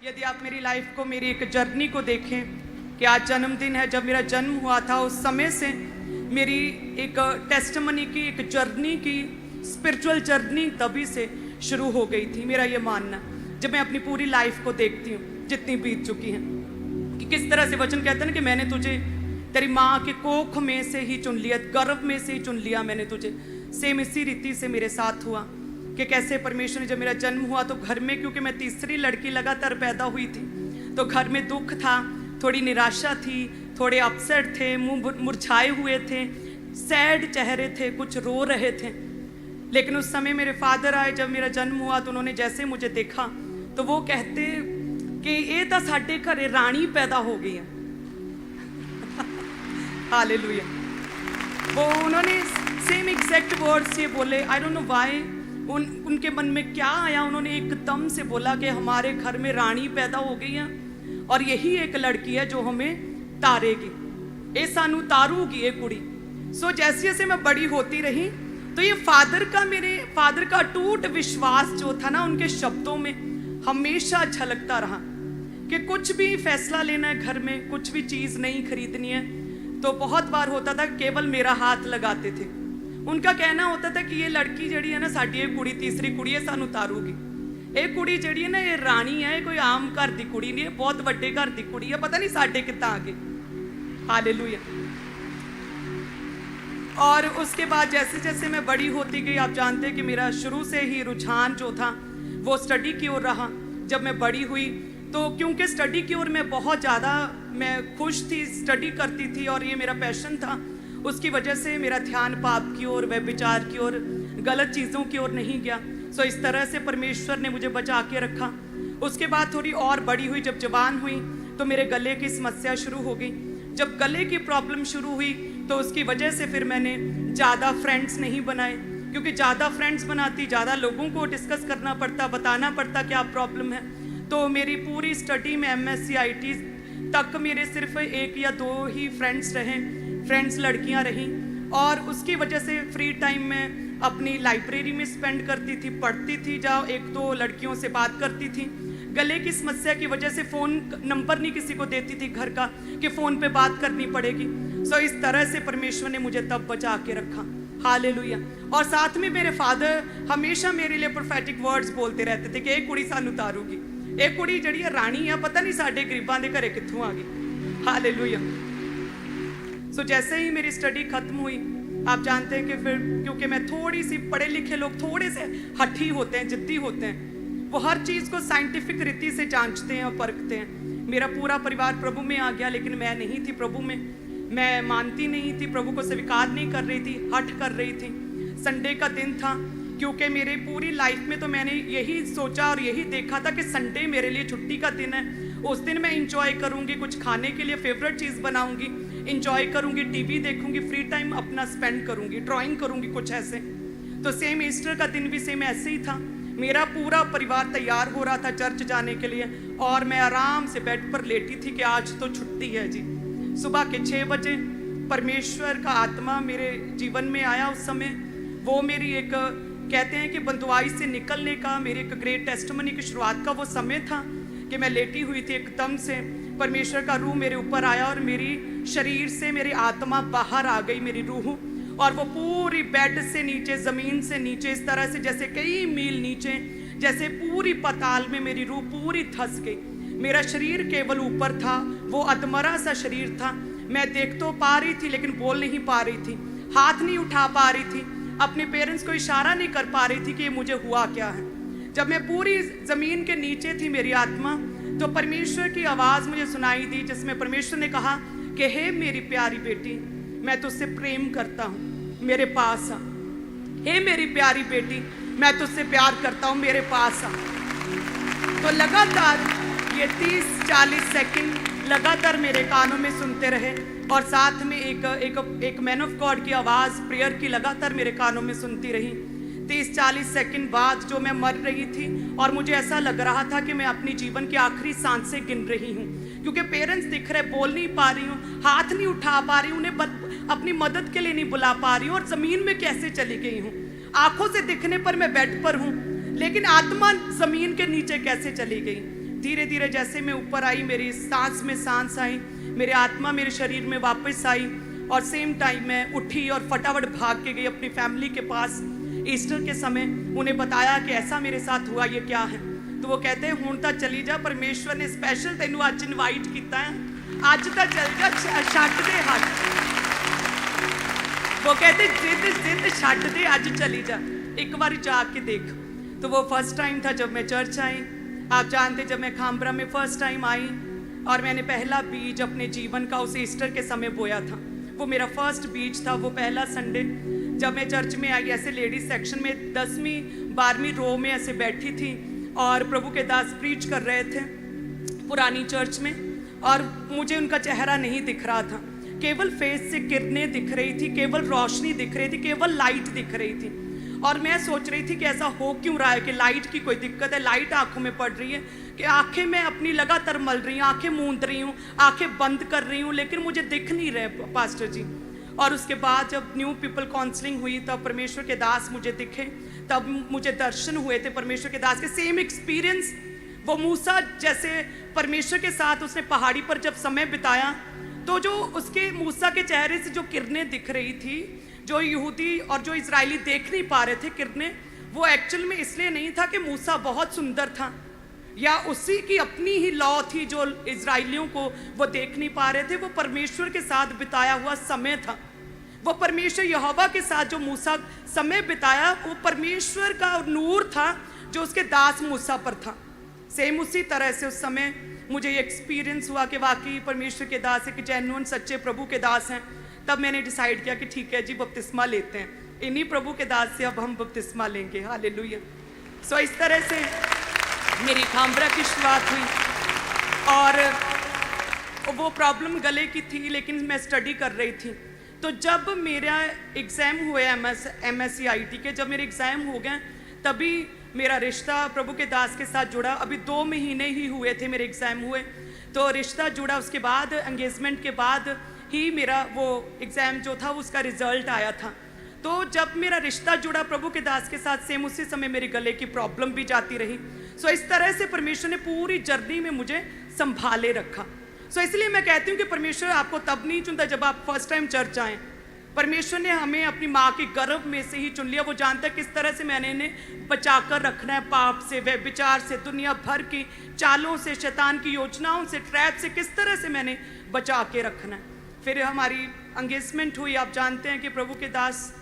यदि आप मेरी लाइफ को, मेरी एक जर्नी को देखें कि आज जन्मदिन है, जब मेरा जन्म हुआ था उस समय से मेरी एक टेस्टिमनी की, एक जर्नी की, स्पिरिचुअल जर्नी तभी से शुरू हो गई थी। मेरा ये मानना, जब मैं अपनी पूरी लाइफ को देखती हूँ जितनी बीत चुकी है, कि किस तरह से वचन कहते हैं ना कि मैंने तुझे तेरी माँ के कोख में से ही चुन लिया, गर्भ में से ही चुन लिया मैंने तुझे। सेम इसी रीति से मेरे साथ हुआ कि कैसे परमेश्वर ने, जब मेरा जन्म हुआ तो घर में, क्योंकि मैं तीसरी लड़की लगातार पैदा हुई थी, तो घर में दुख था, थोड़ी निराशा थी, थोड़े अपसेट थे, मुंह मुरझाए हुए थे, सैड चेहरे थे, कुछ रो रहे थे। लेकिन उस समय मेरे फादर आए, जब मेरा जन्म हुआ तो उन्होंने जैसे मुझे देखा तो वो कहते कि ये तो साडे घरे रानी पैदा हो गई है। हालेलुया। वो उन्होंने सेम एग्जैक्ट वर्ड्स ये बोले। आई डोंट नो व्हाई, उनके मन में क्या आया, उन्होंने एकदम से बोला कि हमारे घर में रानी पैदा हो गई है और यही एक लड़की है जो हमें तारेगी, ये सानू तारूगी ये कुड़ी। सो जैसे जैसे मैं बड़ी होती रही तो ये मेरे फादर का टूट विश्वास जो था ना, उनके शब्दों में हमेशा झलकता रहा कि कुछ भी फैसला लेना है घर में, कुछ भी चीज़ नहीं खरीदनी है, तो बहुत बार होता था केवल मेरा हाथ लगाते थे। उनका कहना होता था कि ये लड़की जड़ी है ना, साडी कुड़ी, तीसरी कुड़ी है, सानू तारूगी। ये कुड़ी जड़ी है ना, ये रानी है, कोई आम घर की कुड़ी नहीं है, बहुत बड़े घर की कुड़ी है, पता नहीं साडे कितना आगे। हालेलुया। और उसके बाद जैसे जैसे मैं बड़ी होती गई, आप जानते हैं कि मेरा शुरू से ही रुझान जो था वो स्टडी की ओर रहा। जब मैं बड़ी हुई तो क्योंकि स्टडी की ओर मैं बहुत ज़्यादा मैं खुश थी, स्टडी करती थी और ये मेरा पैशन था, उसकी वजह से मेरा ध्यान पाप की ओर, व्यभिचार की ओर, गलत चीज़ों की ओर नहीं गया। सो इस तरह से परमेश्वर ने मुझे बचा के रखा। उसके बाद थोड़ी और बड़ी हुई, जब जवान हुई तो मेरे गले की समस्या शुरू हो गई। जब गले की प्रॉब्लम शुरू हुई तो उसकी वजह से फिर मैंने ज़्यादा फ्रेंड्स नहीं बनाए, क्योंकि ज़्यादा फ्रेंड्स बनाती, ज़्यादा लोगों को डिस्कस करना पड़ता, बताना पड़ता क्या प्रॉब्लम है। तो मेरी पूरी स्टडी में MSc IT तक मेरे सिर्फ 1 या 2 ही फ्रेंड्स रहे, फ्रेंड्स लड़कियां रहीं, और उसकी वजह से फ्री टाइम में अपनी लाइब्रेरी में स्पेंड करती थी, पढ़ती थी, जहाँ 1-2 लड़कियों से बात करती थी। गले की समस्या की वजह से फ़ोन नंबर नहीं किसी को देती थी घर का कि फ़ोन पे बात करनी पड़ेगी। सो इस तरह से परमेश्वर ने मुझे तब बचा के रखा। हालेलुया। और साथ में मेरे फादर हमेशा मेरे लिए प्रोफेटिक वर्ड्स बोलते रहते थे कि एक कुड़ी सानू तारूगी, एक कुड़ी जड़ी है रानी है, पता नहीं साडे गरीबां दे घरे कित्थों आ गई। हालेलुया। सो जैसे ही मेरी स्टडी खत्म हुई, आप जानते हैं कि फिर क्योंकि मैं थोड़ी सी, पढ़े लिखे लोग थोड़े से हठी होते हैं, जिद्दी होते हैं, वो हर चीज़ को साइंटिफिक रीति से जांचते हैं और परखते हैं। मेरा पूरा परिवार प्रभु में आ गया, लेकिन मैं नहीं थी प्रभु में, मैं मानती नहीं थी, प्रभु को स्वीकार नहीं कर रही थी, हठ कर रही थी। संडे का दिन था, क्योंकि मेरे पूरी लाइफ में तो मैंने यही सोचा और यही देखा था कि संडे मेरे लिए छुट्टी का दिन है, उस दिन मैं इंजॉय करूँगी, कुछ खाने के लिए फेवरेट चीज़ बनाऊँगी, इंजॉय करूँगी, टीवी देखूँगी, फ्री टाइम अपना स्पेंड करूँगी, ड्राइंग करूँगी, कुछ ऐसे। तो सेम ईस्टर का दिन भी सेम ऐसे ही था। मेरा पूरा परिवार तैयार हो रहा था चर्च जाने के लिए और मैं आराम से बेड पर लेटी थी कि आज तो छुट्टी है जी। सुबह के 6 बजे परमेश्वर का आत्मा मेरे जीवन में आया। उस समय वो मेरी एक, कहते हैं कि बंदुआई से निकलने का, मेरी एक ग्रेट टेस्टिमनी की शुरुआत का वो समय था कि मैं लेटी हुई थी, एकदम से परमेश्वर का रूह मेरे ऊपर आया और मेरी शरीर से मेरी आत्मा बाहर आ गई, मेरी रूह, और वो पूरी बेड से नीचे, ज़मीन से नीचे, इस तरह से जैसे कई मील नीचे, जैसे पूरी पाताल में मेरी रूह पूरी धंस गई। मेरा शरीर केवल ऊपर था, वो अधमरा सा शरीर था। मैं देख तो पा रही थी लेकिन बोल नहीं पा रही थी, हाथ नहीं उठा पा रही थी, अपने पेरेंट्स को इशारा नहीं कर पा रही थी कि ये मुझे हुआ क्या है। जब मैं पूरी ज़मीन के नीचे थी मेरी आत्मा, तो परमेश्वर की आवाज़ मुझे सुनाई दी, जिसमें परमेश्वर ने कहा कि हे मेरी प्यारी बेटी, मैं तुझसे प्रेम करता हूँ, मेरे पास आ। हे मेरी प्यारी बेटी, मैं तुझसे प्यार करता हूँ, मेरे पास आ। तो लगातार ये 30-40 सेकंड लगातार मेरे कानों में सुनते रहे और साथ में एक मैन ऑफ गॉड की आवाज़ प्रेयर की लगातार मेरे कानों में सुनती रही। 30-40 सेकंड बाद जो मैं मर रही थी और मुझे ऐसा लग रहा था कि मैं अपनी जीवन की आखिरी सांसें गिन रही हूँ, क्योंकि पेरेंट्स दिख रहे, बोल नहीं पा रही हूँ, हाथ नहीं उठा पा रही हूँ, उन्हें अपनी मदद के लिए नहीं बुला पा रही हूँ, और ज़मीन में कैसे चली गई हूँ। आंखों से दिखने पर मैं बेड पर हूँ, लेकिन आत्मा ज़मीन के नीचे कैसे चली गई। धीरे धीरे जैसे मैं ऊपर आई, मेरी सांस में सांस आई, मेरी आत्मा मेरे शरीर में वापस आई, और सेम टाइम मैं उठी और फटाफट भाग के गई अपनी फैमिली के पास। ईस्टर के समय उन्हें बताया कि ऐसा मेरे साथ हुआ, ये क्या है। तो वो कहते हैं हुण तां चली जा, परमेश्वर ने स्पैशल तेनू अज इनवाइट किया है, अज तां चल जा, छड्ड दे हट। वो कहते जिद छड्ड दे, अज चली जा, एक बार जाके देख। तो वो फर्स्ट टाइम था जब मैं चर्च आई। आप जानते जब मैं खामबरा में फर्स्ट टाइम आई और मैंने पहला बीज अपने जीवन का उस ईस्टर के समय बोया था, वो मेरा फर्स्ट बीज था। वो पहला संडे जब मैं चर्च में आई, ऐसे लेडीज सेक्शन में 10वीं 12वीं रो में ऐसे बैठी थी और प्रभु के दास प्रीच कर रहे थे पुरानी चर्च में, और मुझे उनका चेहरा नहीं दिख रहा था, केवल फेस से किरणें दिख रही थी, केवल रोशनी दिख रही थी, केवल लाइट दिख रही थी। और मैं सोच रही थी कि ऐसा हो क्यों रहा है कि लाइट की कोई दिक्कत है, लाइट आंखों में पड़ रही है कि आंखें मैं अपनी लगातार मल रही हूँ, आंखें मूंद रही हूँ, आंखें बंद कर रही हूँ, लेकिन मुझे दिख नहीं रहे पास्टर जी। और उसके बाद जब न्यू पीपल काउंसलिंग हुई तब परमेश्वर के दास मुझे दिखे, तब मुझे दर्शन हुए थे परमेश्वर के दास के। सेम एक्सपीरियंस वो मूसा जैसे परमेश्वर के साथ उसने पहाड़ी पर जब समय बिताया, तो जो उसके मूसा के चेहरे से जो किरणें दिख रही थी, जो यहूदी और जो इजरायली देख नहीं पा रहे थे किरणें, वो एक्चुअल में इसलिए नहीं था कि मूसा बहुत सुंदर था या उसी की अपनी ही लॉ थी जो इजरायलियों को वो देख नहीं पा रहे थे। वो परमेश्वर के साथ बिताया हुआ समय था, वो परमेश्वर यहोवा के साथ जो मूसा समय बिताया, वो परमेश्वर का नूर था जो उसके दास मूसा पर था। सेम उसी तरह से उस समय मुझे ये एक्सपीरियंस हुआ कि वाकई परमेश्वर के दास एक जेन्युइन सच्चे प्रभु के दास हैं। तब मैंने डिसाइड किया कि ठीक है जी, बपतिस्मा लेते हैं, इन्हीं प्रभु के दास से अब हम बपतिस्मा लेंगे। हालेलुया। सो इस तरह से मेरी खामबरा की शुरुआत हुई, और वो प्रॉब्लम गले की थी, लेकिन मैं स्टडी कर रही थी। तो जब मेरा एग्ज़ाम हुए MSc IT के, जब मेरे एग्ज़ाम हो गए, तभी मेरा रिश्ता प्रभु के दास के साथ जुड़ा। अभी 2 महीने ही हुए थे मेरे एग्ज़ाम हुए, तो रिश्ता जुड़ा। उसके बाद एंगेजमेंट के बाद ही मेरा वो एग्ज़ाम जो था उसका रिजल्ट आया था। तो जब मेरा रिश्ता जुड़ा प्रभु के दास के साथ, सेम उसी समय मेरे गले की प्रॉब्लम भी जाती रही। सो इस तरह से परमेश्वर ने पूरी जर्नी में मुझे संभाले रखा। सो इसलिए मैं कहती हूँ कि परमेश्वर आपको तब नहीं चुनता जब आप फर्स्ट टाइम चर्च आएँ। परमेश्वर ने हमें अपनी माँ के गर्भ में से ही चुन लिया। वो जानता है किस तरह से मैंने इन्हें बचा कर रखना है, पाप से, व्यभिचार से, दुनिया भर की चालों से, शैतान की योजनाओं से, ट्रैप से, किस तरह से मैंने बचा के रखना है। फिर हमारी एंगेजमेंट हुई। आप जानते हैं कि प्रभु के दास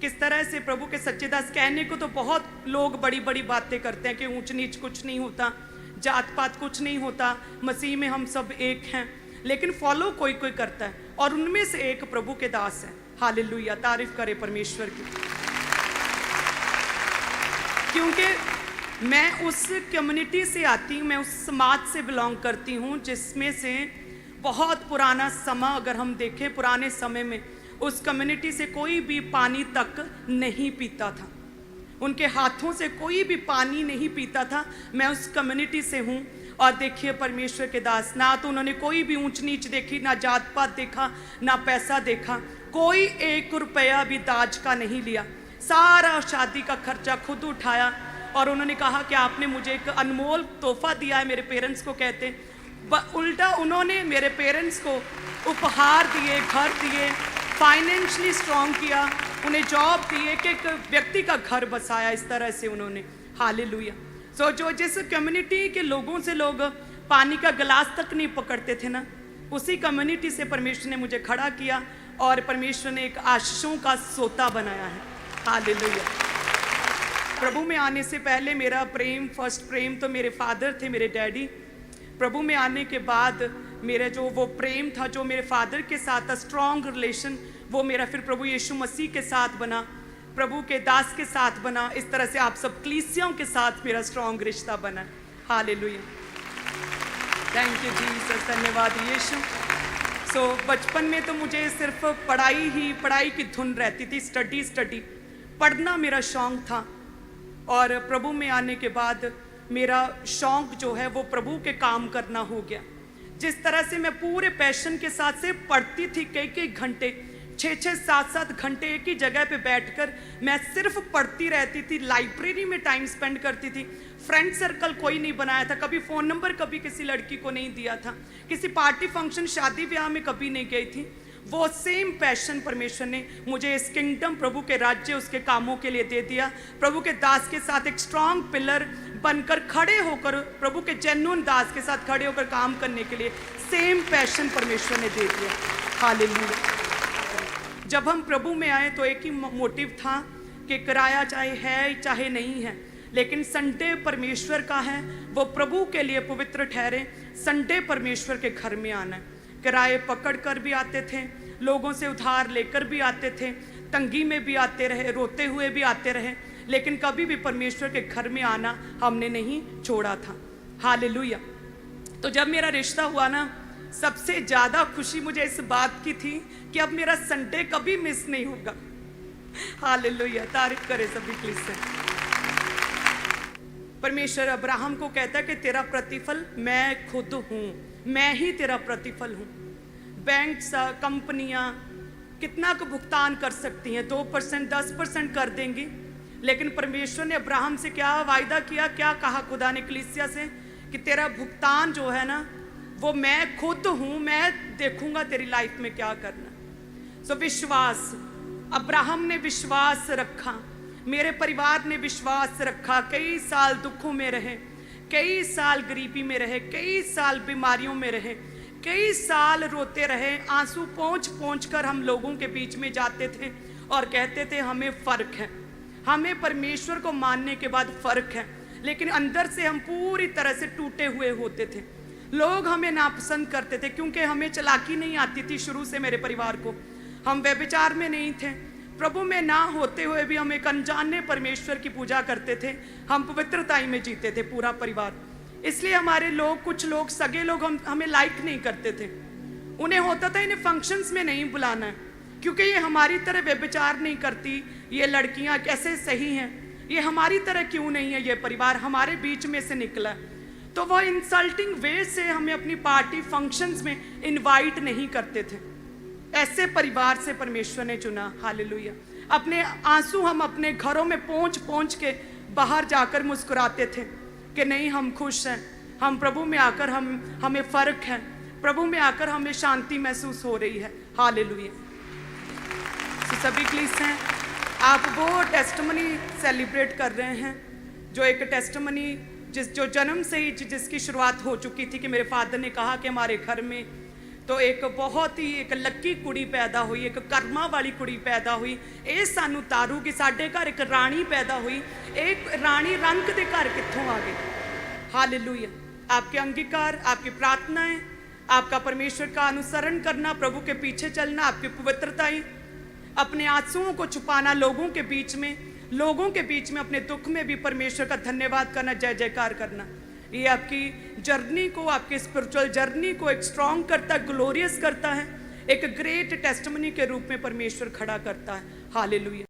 किस तरह से, प्रभु के सच्चे दास, कहने को तो बहुत लोग बड़ी बड़ी बातें करते हैं कि ऊंच नीच कुछ नहीं होता, जात पात कुछ नहीं होता, मसीह में हम सब एक हैं, लेकिन फॉलो कोई कोई करता है, और उनमें से एक प्रभु के दास है। हालेलुया, तारीफ करे परमेश्वर की। क्योंकि मैं उस कम्युनिटी से आती हूँ, मैं उस समाज से बिलोंग करती हूँ जिसमें से बहुत पुराना समा अगर हम देखें, पुराने समय में उस कम्युनिटी से कोई भी पानी तक नहीं पीता था, उनके हाथों से कोई भी पानी नहीं पीता था। मैं उस कम्युनिटी से हूँ, और देखिए परमेश्वर के दास, ना तो उन्होंने कोई भी ऊंच नीच देखी, ना जात पात देखा, ना पैसा देखा, कोई 1 रुपया भी दाज का नहीं लिया, सारा शादी का खर्चा खुद उठाया। और उन्होंने कहा कि आपने मुझे एक अनमोल तोहफा दिया है। मेरे पेरेंट्स को कहते, उल्टा उन्होंने मेरे पेरेंट्स को उपहार दिए, घर दिए, फाइनेंशियली स्ट्रॉन्ग किया, उन्हें जॉब दी, एक व्यक्ति का घर बसाया। इस तरह से उन्होंने, हालेलुया। सो जो जिस कम्युनिटी के लोगों से लोग पानी का गिलास तक नहीं पकड़ते थे ना, उसी कम्युनिटी से परमेश्वर ने मुझे खड़ा किया, और परमेश्वर ने एक आशीषों का सोता बनाया है। हालेलुया। प्रभु में आने से पहले मेरा प्रेम, फर्स्ट प्रेम तो मेरे फादर थे, मेरे डैडी। प्रभु में आने के बाद मेरा जो वो प्रेम था जो मेरे फादर के साथ था, स्ट्रॉन्ग रिलेशन, वो मेरा फिर प्रभु यीशु मसीह के साथ बना, प्रभु के दास के साथ बना। इस तरह से आप सब कलीसियाओं के साथ मेरा स्ट्रॉन्ग रिश्ता बना। हालेलुया, थैंक यू जीसस, धन्यवाद यीशु। सो बचपन में तो मुझे सिर्फ पढ़ाई की धुन रहती थी, स्टडी, पढ़ना मेरा शौक़ था। और प्रभु में आने के बाद मेरा शौक़ जो है वो प्रभु के काम करना हो गया। जिस तरह से मैं पूरे पैशन के साथ से पढ़ती थी, कई घंटे, 6-6, 7-7 घंटे एक ही जगह पे बैठकर मैं सिर्फ पढ़ती रहती थी, लाइब्रेरी में टाइम स्पेंड करती थी, फ्रेंड सर्कल कोई नहीं बनाया था, कभी फ़ोन नंबर कभी किसी लड़की को नहीं दिया था, किसी पार्टी फंक्शन शादी ब्याह में कभी नहीं गई थी। वो सेम पैशन परमेश्वर ने मुझे इस किंगडम, प्रभु के राज्य, उसके कामों के लिए दे दिया। प्रभु के दास के साथ एक स्ट्रांग पिलर बनकर खड़े होकर, प्रभु के जेन्युइन दास के साथ खड़े होकर काम करने के लिए सेम पैशन परमेश्वर ने दे दिया। हालेलुया। जब हम प्रभु में आए तो एक ही मोटिव था कि किराया चाहे है चाहे नहीं है, लेकिन संडे परमेश्वर का है, वो प्रभु के लिए पवित्र ठहरे। संडे परमेश्वर के घर में आना है। किराए पकड़ कर भी आते थे, लोगों से उधार लेकर भी आते थे, तंगी में भी आते रहे, रोते हुए भी आते रहे, लेकिन कभी भी परमेश्वर के घर में आना हमने नहीं छोड़ा था। हालेलुया। तो जब मेरा रिश्ता हुआ ना, सबसे ज़्यादा खुशी मुझे इस बात की थी कि अब मेरा संडे कभी मिस नहीं होगा। हालेलुया। तारीफ करे सभी क्लिस। परमेश्वर अब्राहम को कहता है कि तेरा प्रतिफल मैं खुद हूँ, मैं ही तेरा प्रतिफल हूँ। बैंक कंपनियाँ कितना का भुगतान कर सकती हैं, 2% 10% कर देंगी, लेकिन परमेश्वर ने अब्राहम से क्या वायदा किया, क्या कहा खुदा ने कलीसिया से, कि तेरा भुगतान जो है ना वो मैं खुद हूँ, मैं देखूंगा तेरी लाइफ में क्या करना। सो विश्वास, अब्राहम ने विश्वास रखा, मेरे परिवार ने विश्वास रखा। कई साल दुखों में रहे, कई साल गरीबी में रहे, कई साल बीमारियों में रहे, कई साल रोते रहे। आंसू पोंछ पोंछ कर हम लोगों के बीच में जाते थे और कहते थे हमें फ़र्क है, हमें परमेश्वर को मानने के बाद फ़र्क है, लेकिन अंदर से हम पूरी तरह से टूटे हुए होते थे। लोग हमें नापसंद करते थे क्योंकि हमें चालाकी नहीं आती थी शुरू से। मेरे परिवार को, हम व्यभिचार में नहीं थे, प्रभु में ना होते हुए भी हम एक अनजाने परमेश्वर की पूजा करते थे। हम पवित्रताई में जीते थे पूरा परिवार। इसलिए हमारे लोग, कुछ लोग, सगे लोग हमें लाइक नहीं करते थे। उन्हें होता था इन्हें फंक्शंस में नहीं बुलाना है क्योंकि ये हमारी तरह व्यभिचार नहीं करती, ये लड़कियां कैसे सही हैं, ये हमारी तरह क्यों नहीं है, ये परिवार हमारे बीच में से निकला। तो वो इंसल्टिंग वे से हमें अपनी पार्टी फंक्शंस में इनवाइट नहीं करते थे। ऐसे परिवार से परमेश्वर ने चुना। हालेलुया। अपने आंसू हम अपने घरों में पोंछ पोंछ के बाहर जाकर मुस्कुराते थे कि नहीं, हम खुश हैं, हम प्रभु में आकर हमें फ़र्क है, प्रभु में आकर हमें शांति महसूस हो रही है। हालेलुया। सभी क्लीस हैं, आप वो टेस्टमनी सेलिब्रेट कर रहे हैं जो एक टेस्टमनी जो जन्म से ही जिसकी शुरुआत हो चुकी थी कि मेरे फादर ने कहा कि हमारे घर में तो एक बहुत ही एक लक्की कुड़ी पैदा हुई, एक कर्मा वाली कुड़ी पैदा हुई। ये सानू तारू कि साडे घर एक रानी पैदा हुई। एक रानी रंग दे घर कित्थों आ गई। हालेलुया। आपके अंगीकार, आपकी प्रार्थनाएं, आपका परमेश्वर का अनुसरण करना, प्रभु के पीछे चलना, आपकी पवित्रताएं, अपने आंसुओं को छुपाना लोगों के बीच में अपने दुख में भी परमेश्वर का धन्यवाद करना, जय जयकार करना, ये आपकी जर्नी को, आपकी स्पिरिचुअल जर्नी को एक स्ट्रॉन्ग करता है, ग्लोरियस करता है, एक ग्रेट टेस्टिमनी के रूप में परमेश्वर खड़ा करता है। हालेलुया।